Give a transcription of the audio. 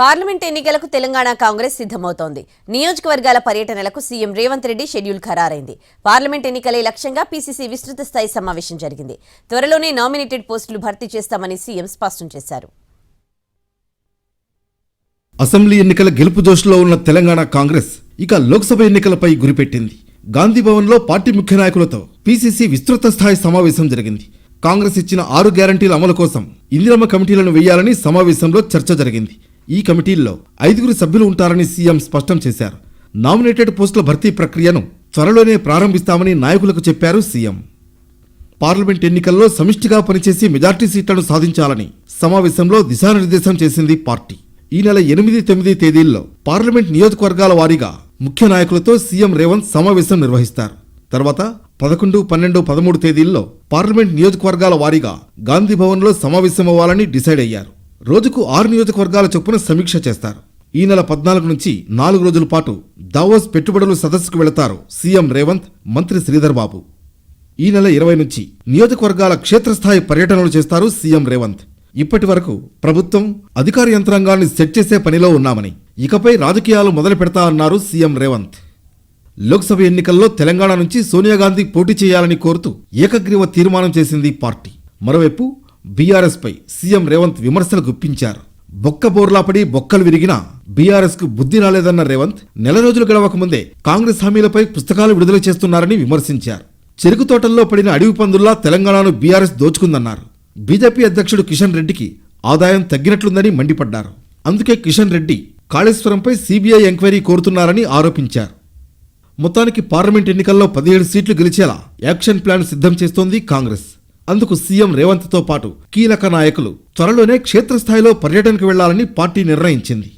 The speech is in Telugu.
పార్లమెంట్ ఎన్నికలకు తెలంగాణ కాంగ్రెస్ సిద్ధమవుతోంది. నియోజకవర్గాల పర్యటనలకు సీఎం రేవంత్ రెడ్డి షెడ్యూల్ ఖరారైంది. పార్లమెంట్ ఎన్నికలే లక్ష్యంగా పీసీసీ విస్తృత స్థాయి సమావేశం జరిగింది. త్వరలోనే నామినేటెడ్ పోస్టులు భర్తీ చేస్తామని సీఎం స్పష్టం చేశారు. అసెంబ్లీ ఎన్నికల గెలుపు జోష్లో ఉన్న తెలంగాణ కాంగ్రెస్ ఇక లోక్సభ ఎన్నికలపై గురిపెట్టింది. గాంధీ భవన్లో పార్టీ ముఖ్య నాయకులతో పీసీసీ విస్తృత స్థాయి సమావేశం జరిగింది. కాంగ్రెస్ ఇచ్చిన 6 గ్యారంటీల అమలు కోసం ఇందిరమ్మ కమిటీలను వేయాలని సమావేశంలో చర్చ జరిగింది. ఈ కమిటీల్లో 5 సభ్యులు ఉంటారని సీఎం స్పష్టం చేశారు. నామినేటెడ్ పోస్టుల భర్తీ ప్రక్రియను త్వరలోనే ప్రారంభిస్తామని నాయకులకు చెప్పారు సీఎం. పార్లమెంట్ ఎన్నికల్లో సమిష్టిగా పనిచేసి మెజార్టీ సీట్లను సాధించాలని సమావేశంలో దిశానిర్దేశం చేసింది పార్టీ. ఈ నెల 8, 9 తేదీల్లో పార్లమెంట్ నియోజకవర్గాల వారీగా ముఖ్య నాయకులతో సీఎం రేవంత్ సమావేశం నిర్వహిస్తారు. తర్వాత 11, 12, 13 తేదీల్లో పార్లమెంట్ నియోజకవర్గాల వారీగా గాంధీ భవన్లో సమావేశమవ్వాలని డిసైడ్ అయ్యారు. రోజుకు 6 నియోజకవర్గాల చొప్పున సమీక్ష చేస్తారు. ఈ నెల 14 నుంచి 4 రోజుల పాటు దావోస్ పెట్టుబడుల సదస్సుకు వెళతారు సీఎం రేవంత్, మంత్రి శ్రీధర్ బాబు. ఈ నెల 20 నుంచి నియోజకవర్గాల క్షేత్రస్థాయి పర్యటనలు చేస్తారు సీఎం రేవంత్. ఇప్పటి వరకు ప్రభుత్వం అధికార యంత్రాంగాన్ని సెట్ చేసే పనిలో ఉన్నామని, ఇకపై రాజకీయాలు మొదలు పెడతా అన్నారు సీఎం రేవంత్. లోక్సభ ఎన్నికల్లో తెలంగాణ నుంచి సోనియా గాంధీ పోటీ చేయాలని కోరుతూ ఏకగ్రీవ తీర్మానం చేసింది పార్టీ. మరోవైపు బీఆర్ఎస్ పై సీఎం రేవంత్ విమర్శలు గుప్పించారు. బొక్కబోర్లాపడి బొక్కలు విరిగినా బీఆర్ఎస్ కు బుద్ధి రాలేదన్న రేవంత్ నెల రోజులు గడవక ముందే కాంగ్రెస్ హామీలపై పుస్తకాలు విడుదల చేస్తున్నారని విమర్శించారు. చెరుకు తోటల్లో పడిన అడవి పందుల్లా తెలంగాణను బీఆర్ఎస్ దోచుకుందన్నారు. బీజేపీ అధ్యక్షుడు కిషన్ రెడ్డికి ఆదాయం తగ్గినట్లుందని మండిపడ్డారు. అందుకే కిషన్ రెడ్డి కాళేశ్వరంపై సీబీఐ ఎంక్వైరీ కోరుతున్నారని ఆరోపించారు. మొత్తానికి పార్లమెంట్ ఎన్నికల్లో 17 సీట్లు గెలిచేలా యాక్షన్ ప్లాన్ సిద్ధం చేస్తోంది కాంగ్రెస్. అందుకు సీఎం రేవంత్తో పాటు కీలక నాయకులు త్వరలోనే క్షేత్రస్థాయిలో పర్యటనకు వెళ్లాలని పార్టీ నిర్ణయించింది.